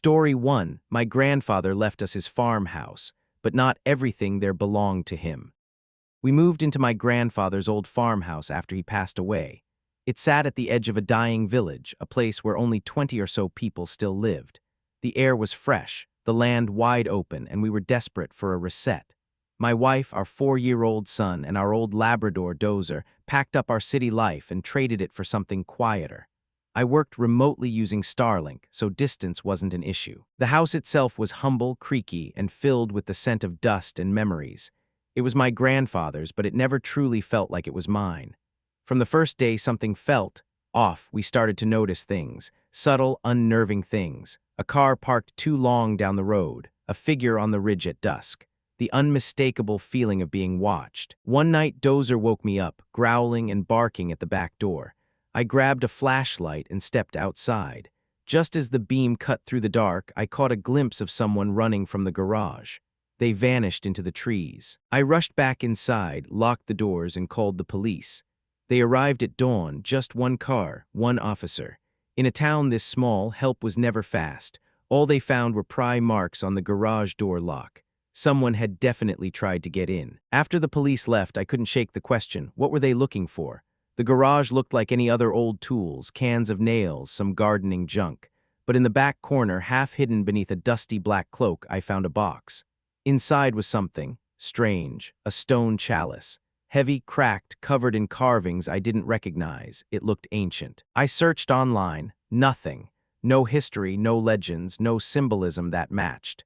Story 1. My grandfather left us his farmhouse, but not everything there belonged to him. We moved into my grandfather's old farmhouse after he passed away. It sat at the edge of a dying village, a place where only 20 or so people still lived. The air was fresh, the land wide open, and we were desperate for a reset. My wife, our 4-year-old son, and our old Labrador Dozer packed up our city life and traded it for something quieter. I worked remotely using Starlink, so distance wasn't an issue. The house itself was humble, creaky, and filled with the scent of dust and memories. It was my grandfather's, but it never truly felt like it was mine. From the first day something felt off, we started to notice things, subtle, unnerving things. A car parked too long down the road, a figure on the ridge at dusk. The unmistakable feeling of being watched. One night, Dozer woke me up, growling and barking at the back door. I grabbed a flashlight and stepped outside. Just as the beam cut through the dark, I caught a glimpse of someone running from the garage. They vanished into the trees. I rushed back inside, locked the doors, and called the police. They arrived at dawn, just one car, one officer. In a town this small, help was never fast. All they found were pry marks on the garage door lock. Someone had definitely tried to get in. After the police left, I couldn't shake the question, what were they looking for? The garage looked like any other old tools, cans of nails, some gardening junk. But in the back corner, half hidden beneath a dusty black cloak, I found a box. Inside was something strange, a stone chalice. Heavy, cracked, covered in carvings I didn't recognize. It looked ancient. I searched online. Nothing. No history, no legends, no symbolism that matched.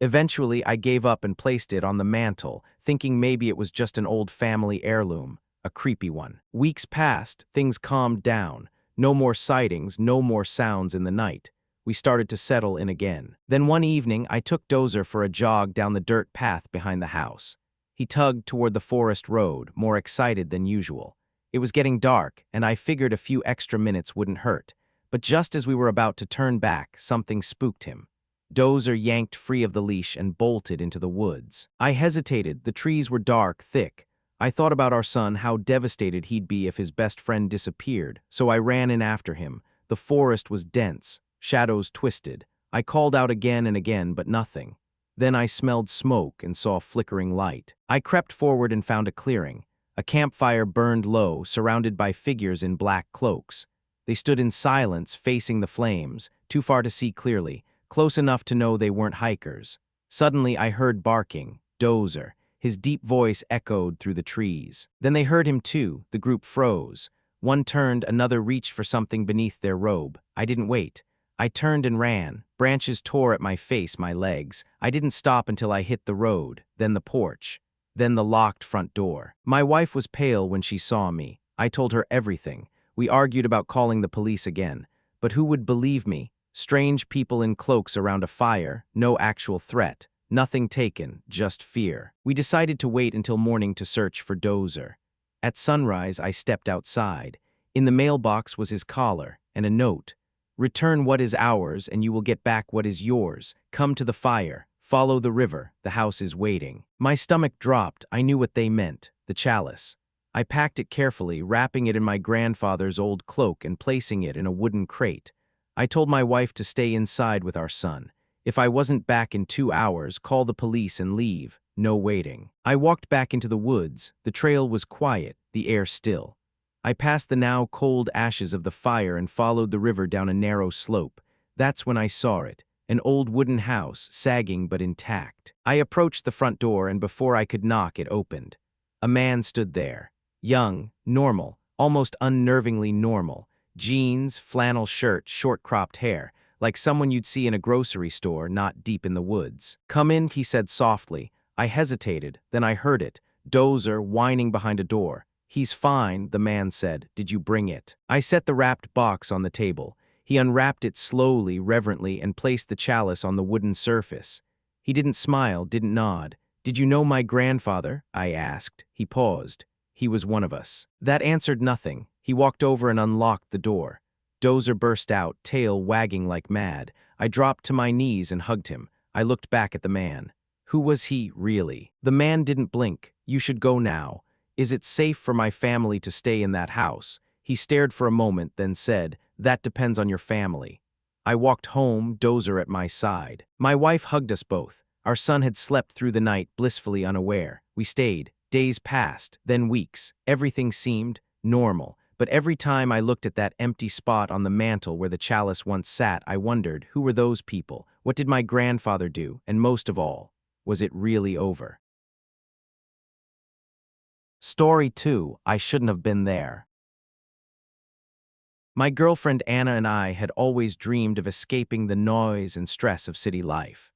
Eventually, I gave up and placed it on the mantle, thinking maybe it was just an old family heirloom. A creepy one. Weeks passed, things calmed down. No more sightings, no more sounds in the night. We started to settle in again. Then one evening, I took Dozer for a jog down the dirt path behind the house. He tugged toward the forest road, more excited than usual. It was getting dark, and I figured a few extra minutes wouldn't hurt. But just as we were about to turn back, something spooked him. Dozer yanked free of the leash and bolted into the woods. I hesitated. The trees were dark, thick. I thought about our son, how devastated he'd be if his best friend disappeared, so I ran in after him. The forest was dense, shadows twisted. I called out again and again, but nothing. Then I smelled smoke and saw flickering light. I crept forward and found a clearing. A campfire burned low, surrounded by figures in black cloaks. They stood in silence, facing the flames, too far to see clearly, close enough to know they weren't hikers. Suddenly I heard barking. Dozer. His deep voice echoed through the trees. Then they heard him too. The group froze. One turned, another reached for something beneath their robe. I didn't wait. I turned and ran. Branches tore at my face, my legs. I didn't stop until I hit the road, then the porch, then the locked front door. My wife was pale when she saw me. I told her everything. We argued about calling the police again. But who would believe me? Strange people in cloaks around a fire, no actual threat. Nothing taken, just fear. We decided to wait until morning to search for Dozer. At sunrise, I stepped outside. In the mailbox was his collar and a note. Return what is ours, and you will get back what is yours. Come to the fire. Follow the river. The house is waiting. My stomach dropped. I knew what they meant. The chalice. I packed it carefully, wrapping it in my grandfather's old cloak and placing it in a wooden crate. I told my wife to stay inside with our son. If I wasn't back in 2 hours, call the police and leave. No waiting. I walked back into the woods. The trail was quiet, the air still. I passed the now cold ashes of the fire and followed the river down a narrow slope. That's when I saw it, an old wooden house, sagging but intact. I approached the front door, and before I could knock, it opened. A man stood there. Young, normal, almost unnervingly normal. Jeans, flannel shirt, short-cropped hair. Like someone you'd see in a grocery store, not deep in the woods. Come in, he said softly. I hesitated, then I heard it. Dozer whining behind a door. He's fine, the man said. Did you bring it? I set the wrapped box on the table. He unwrapped it slowly, reverently, and placed the chalice on the wooden surface. He didn't smile, didn't nod. Did you know my grandfather? I asked. He paused. He was one of us. That answered nothing. He walked over and unlocked the door. Dozer burst out, tail wagging like mad. I dropped to my knees and hugged him. I looked back at the man. Who was he, really? The man didn't blink. You should go now. Is it safe for my family to stay in that house? He stared for a moment, then said, that depends on your family. I walked home, Dozer at my side. My wife hugged us both. Our son had slept through the night, blissfully unaware. We stayed. Days passed, then weeks. Everything seemed normal. But every time I looked at that empty spot on the mantel where the chalice once sat, I wondered, who were those people? What did my grandfather do? And most of all, was it really over? Story 2. I shouldn't have been there. My girlfriend Anna and I had always dreamed of escaping the noise and stress of city life.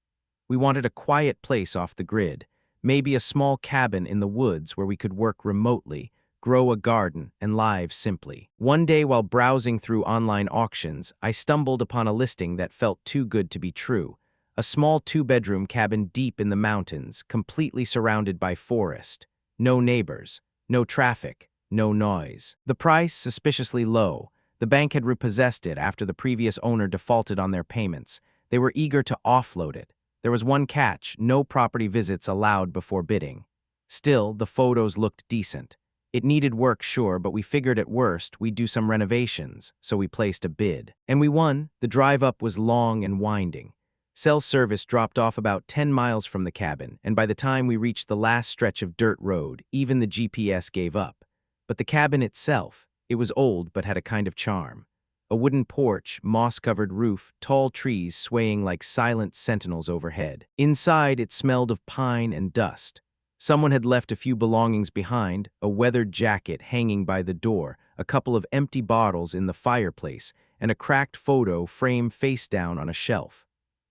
We wanted a quiet place off the grid, maybe a small cabin in the woods where we could work remotely, grow a garden, and live simply. One day while browsing through online auctions, I stumbled upon a listing that felt too good to be true. A small 2-bedroom cabin deep in the mountains, completely surrounded by forest. No neighbors, no traffic, no noise. The price suspiciously low. The bank had repossessed it after the previous owner defaulted on their payments. They were eager to offload it. There was one catch: no property visits allowed before bidding. Still, the photos looked decent. It needed work, sure, but we figured at worst we'd do some renovations, so we placed a bid. And we won. The drive up was long and winding. Cell service dropped off about 10 miles from the cabin, and by the time we reached the last stretch of dirt road, even the GPS gave up. But the cabin itself, it was old but had a kind of charm. A wooden porch, moss-covered roof, tall trees swaying like silent sentinels overhead. Inside, it smelled of pine and dust. Someone had left a few belongings behind: a weathered jacket hanging by the door, a couple of empty bottles in the fireplace, and a cracked photo frame face down on a shelf.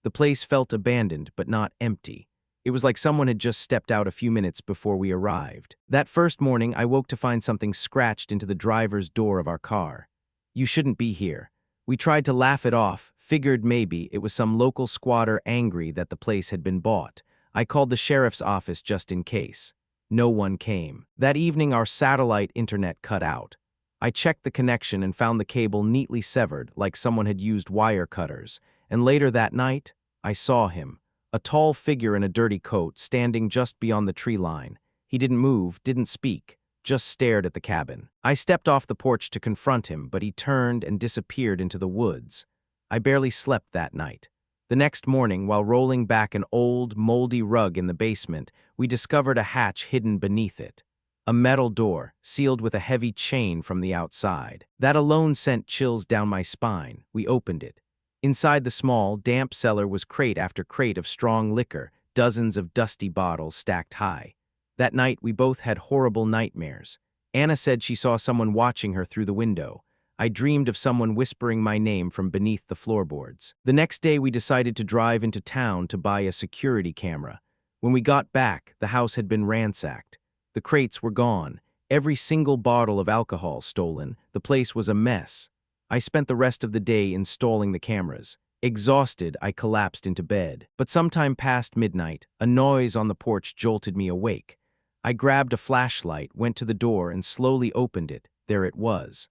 The place felt abandoned but not empty. It was like someone had just stepped out a few minutes before we arrived. That first morning, I woke to find something scratched into the driver's door of our car. "You shouldn't be here." We tried to laugh it off, figured maybe it was some local squatter angry that the place had been bought. I called the sheriff's office just in case. No one came. That evening, our satellite internet cut out. I checked the connection and found the cable neatly severed, like someone had used wire cutters. And later that night, I saw him. A tall figure in a dirty coat, standing just beyond the tree line. He didn't move, didn't speak, just stared at the cabin. I stepped off the porch to confront him, but he turned and disappeared into the woods. I barely slept that night. The next morning, while rolling back an old, moldy rug in the basement, we discovered a hatch hidden beneath it. A metal door, sealed with a heavy chain from the outside. That alone sent chills down my spine. We opened it. Inside the small, damp cellar was crate after crate of strong liquor, dozens of dusty bottles stacked high. That night, we both had horrible nightmares. Anna said she saw someone watching her through the window. I dreamed of someone whispering my name from beneath the floorboards. The next day, we decided to drive into town to buy a security camera. When we got back, the house had been ransacked. The crates were gone. Every single bottle of alcohol stolen. The place was a mess. I spent the rest of the day installing the cameras. Exhausted, I collapsed into bed. But sometime past midnight, a noise on the porch jolted me awake. I grabbed a flashlight, went to the door, and slowly opened it. There it was.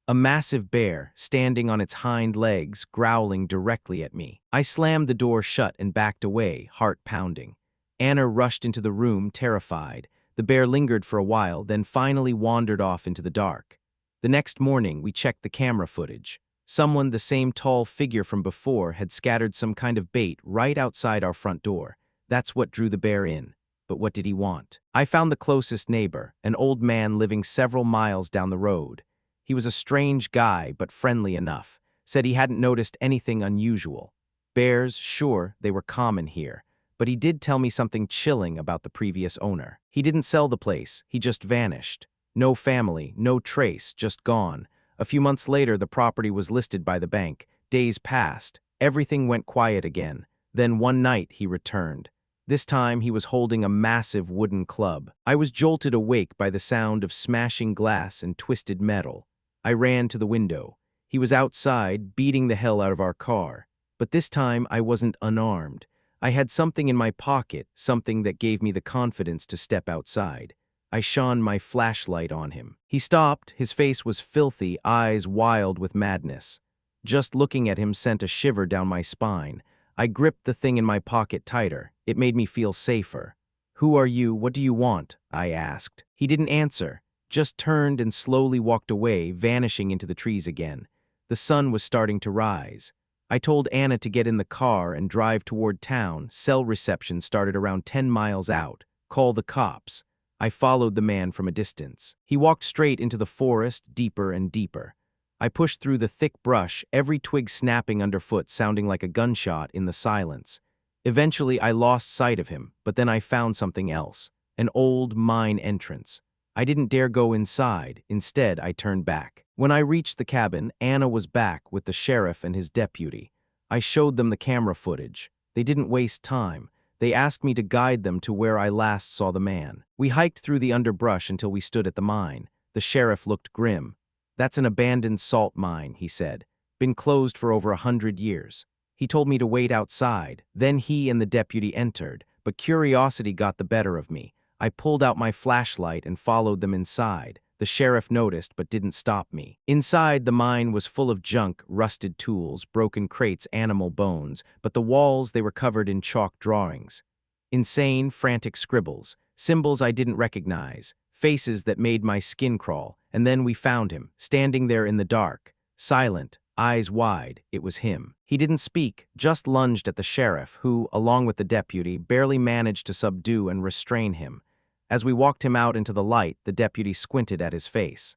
A massive bear, standing on its hind legs, growling directly at me. I slammed the door shut and backed away, heart pounding. Anna rushed into the room, terrified. The bear lingered for a while, then finally wandered off into the dark. The next morning, we checked the camera footage. Someone, the same tall figure from before, had scattered some kind of bait right outside our front door. That's what drew the bear in. But what did he want? I found the closest neighbor, an old man living several miles down the road. He was a strange guy, but friendly enough. Said he hadn't noticed anything unusual. Bears, sure, they were common here. But he did tell me something chilling about the previous owner. He didn't sell the place, he just vanished. No family, no trace, just gone. A few months later, the property was listed by the bank. Days passed. Everything went quiet again. Then one night, he returned. This time, he was holding a massive wooden club. I was jolted awake by the sound of smashing glass and twisted metal. I ran to the window. He was outside, beating the hell out of our car. But this time, I wasn't unarmed. I had something in my pocket, something that gave me the confidence to step outside. I shone my flashlight on him. He stopped, his face was filthy, eyes wild with madness. Just looking at him sent a shiver down my spine. I gripped the thing in my pocket tighter. It made me feel safer. "Who are you? What do you want?" I asked. He didn't answer, just turned and slowly walked away, vanishing into the trees again. The sun was starting to rise. I told Anna to get in the car and drive toward town. Cell reception started around 10 miles out. Call the cops. I followed the man from a distance. He walked straight into the forest, deeper and deeper. I pushed through the thick brush, every twig snapping underfoot sounding like a gunshot in the silence. Eventually, I lost sight of him, but then I found something else. An old mine entrance. I didn't dare go inside. Instead, I turned back. When I reached the cabin, Anna was back with the sheriff and his deputy. I showed them the camera footage. They didn't waste time. They asked me to guide them to where I last saw the man. We hiked through the underbrush until we stood at the mine. The sheriff looked grim. "That's an abandoned salt mine," he said. "Been closed for over 100 years. He told me to wait outside. Then he and the deputy entered, but curiosity got the better of me. I pulled out my flashlight and followed them inside. The sheriff noticed but didn't stop me. Inside, the mine was full of junk, rusted tools, broken crates, animal bones, but the walls, they were covered in chalk drawings. Insane, frantic scribbles, symbols I didn't recognize, faces that made my skin crawl, and then we found him, standing there in the dark, silent, eyes wide. It was him. He didn't speak, just lunged at the sheriff, who, along with the deputy, barely managed to subdue and restrain him. As we walked him out into the light, the deputy squinted at his face.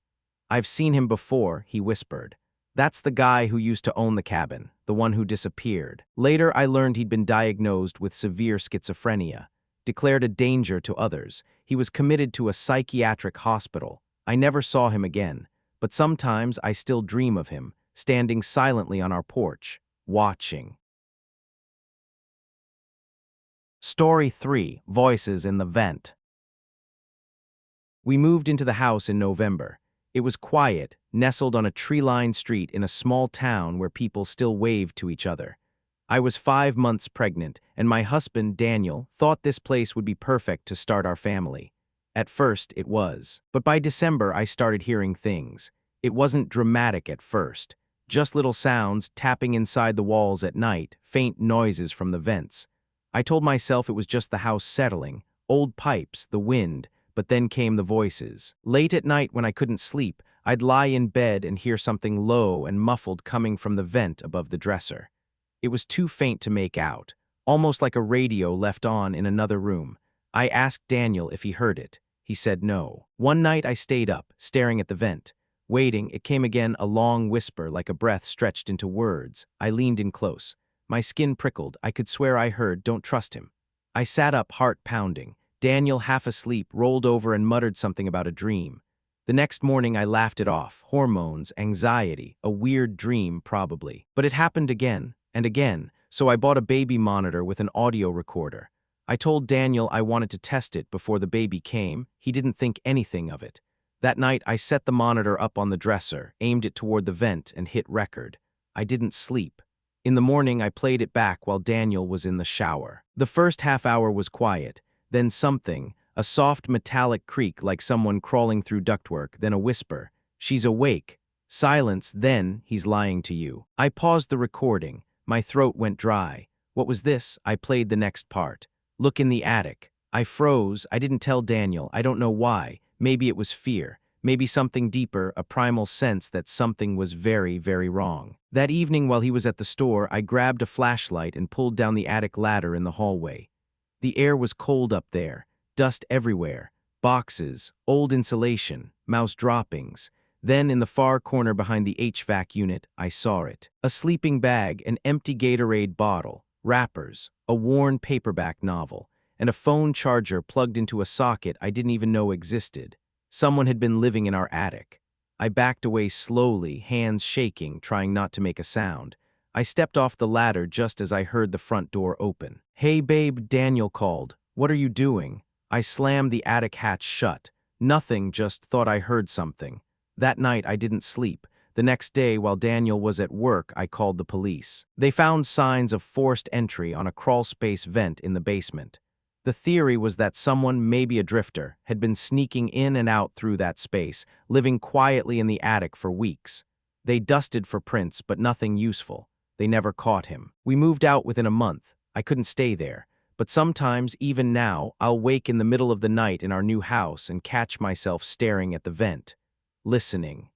"I've seen him before," he whispered. "That's the guy who used to own the cabin, the one who disappeared." Later, I learned he'd been diagnosed with severe schizophrenia, declared a danger to others. He was committed to a psychiatric hospital. I never saw him again, but sometimes I still dream of him, standing silently on our porch, watching. Story 3: Voices in the Vent. We moved into the house in November. It was quiet, nestled on a tree-lined street in a small town where people still waved to each other. I was 5 months pregnant, and my husband, Daniel, thought this place would be perfect to start our family. At first, it was. But by December, I started hearing things. It wasn't dramatic at first. Just little sounds, tapping inside the walls at night, faint noises from the vents. I told myself it was just the house settling, old pipes, the wind, but then came the voices. Late at night when I couldn't sleep, I'd lie in bed and hear something low and muffled coming from the vent above the dresser. It was too faint to make out, almost like a radio left on in another room. I asked Daniel if he heard it. He said no. One night I stayed up, staring at the vent. Waiting, it came again, a long whisper like a breath stretched into words. I leaned in close. My skin prickled. I could swear I heard, "Don't trust him." I sat up, heart pounding. Daniel, half asleep, rolled over and muttered something about a dream. The next morning I laughed it off. Hormones, anxiety, a weird dream probably. But it happened again and again, so I bought a baby monitor with an audio recorder. I told Daniel I wanted to test it before the baby came. He didn't think anything of it. That night I set the monitor up on the dresser, aimed it toward the vent, and hit record. I didn't sleep. In the morning I played it back while Daniel was in the shower. The first half hour was quiet. Then something, a soft metallic creak like someone crawling through ductwork, then a whisper. "She's awake." Silence, then, "He's lying to you." I paused the recording. My throat went dry. What was this? I played the next part. "Look in the attic." I froze. I didn't tell Daniel. I don't know why. Maybe it was fear. Maybe something deeper, a primal sense that something was very, very wrong. That evening while he was at the store, I grabbed a flashlight and pulled down the attic ladder in the hallway. The air was cold up there, dust everywhere, boxes, old insulation, mouse droppings. Then in the far corner behind the HVAC unit, I saw it. A sleeping bag, an empty Gatorade bottle, wrappers, a worn paperback novel, and a phone charger plugged into a socket I didn't even know existed. Someone had been living in our attic. I backed away slowly, hands shaking, trying not to make a sound. I stepped off the ladder just as I heard the front door open. "Hey babe," Daniel called. "What are you doing?" I slammed the attic hatch shut. Nothing, just thought I heard something. That night I didn't sleep. The next day, while Daniel was at work, I called the police. They found signs of forced entry on a crawlspace vent in the basement. The theory was that someone, maybe a drifter, had been sneaking in and out through that space, living quietly in the attic for weeks. They dusted for prints, but nothing useful. They never caught him. We moved out within a month. I couldn't stay there. But sometimes, even now, I'll wake in the middle of the night in our new house and catch myself staring at the vent, listening.